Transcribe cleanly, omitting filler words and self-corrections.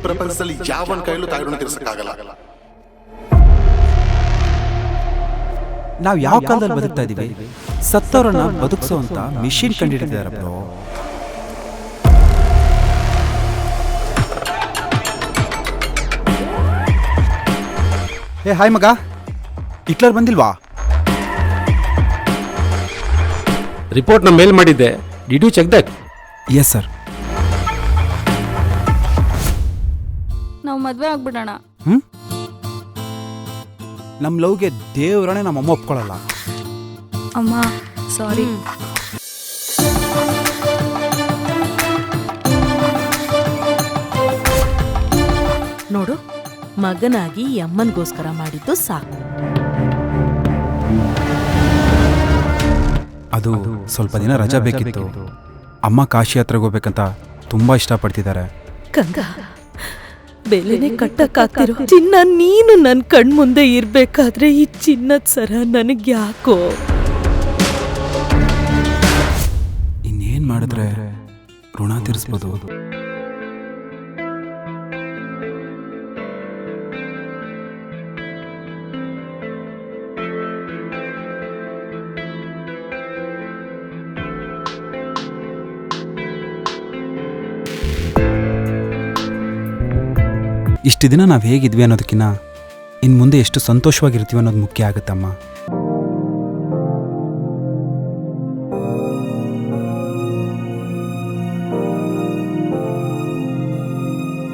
ಪ್ರಪಂಚದಲ್ಲಿ ಯಾವನ್ ಕೈಲೂ ತಾಯಿ ಋಣ ತೀರ್ಸಕ್ಕಾಗಲ್ಲ. ನಾವು ಯಾವ ಕಾಲದಲ್ಲಿ ಬದುಕ್ತಾ ಇದೀವಿ? ಸತ್ತವರನ್ನ ಬದುಕಿಸುವಂತ ಮಿಷಿನ್ ಕಂಡಿಡಿದಾರೆ ಬ್ರೋ. ಹಾಯ್ ಮಗ, ಹಿಟ್ಲರ್ ಬಂದಿಲ್ವಾ? ರಿಪೋರ್ಟ್ನ ಮೇಲ್ ಮಾಡಿದ್ದೆ. Did you check that? Yes sir. ನಾವು ಮದ್ವೆ ಆಗ್ಬಿಡೋಣ. ನಮ್ಮ ಲವ್ಗೆ ದೇವ್ರನೇ ನಮ್ಮಮ್ಮ ಒಪ್ಕೊಳ್ಳಲ್ಲ. ಅಮ್ಮ ಸಾರಿ. ನೋಡು, ಮಗನಾಗಿ ಈ ಅಮ್ಮನಿಗೋಸ್ಕರ ಮಾಡಿದ್ದು ಸಾಕು. ಅದು ಸ್ವಲ್ಪ ದಿನ ರಜಾ ಬೇಕಿತ್ತು. ಅಮ್ಮ ಕಾಶಿ ಯಾತ್ರೆಗೆ ಹೋಗ್ಬೇಕಂತ ತುಂಬಾ ಇಷ್ಟಪಡ್ತಿದ್ದಾರೆ. ಗಂಗಾ, ಬೆಲೆನೆ ಕಟ್ಟಕ್ಕಾಗ್ತಿರೋ ಚಿನ್ನ ನೀನು ನನ್ನ ಕಣ್ಮುಂದೆ ಇರ್ಬೇಕಾದ್ರೆ ಈ ಚಿನ್ನದ ಸರ ನನಗೆ ಯಾಕೋ? ಇನ್ನೇನ್ ಮಾಡಿದ್ರೆ ಋಣ ತೀರಿಸ್ಬೋದು? ಇಷ್ಟು ದಿನ ನಾವು ಹೇಗಿದ್ವಿ ಅನ್ನೋದಕ್ಕಿಂತ ಇನ್ನು ಮುಂದೆ ಎಷ್ಟು ಸಂತೋಷವಾಗಿರ್ತೀವಿ ಅನ್ನೋದು ಮುಖ್ಯ ಆಗುತ್ತಮ್ಮ.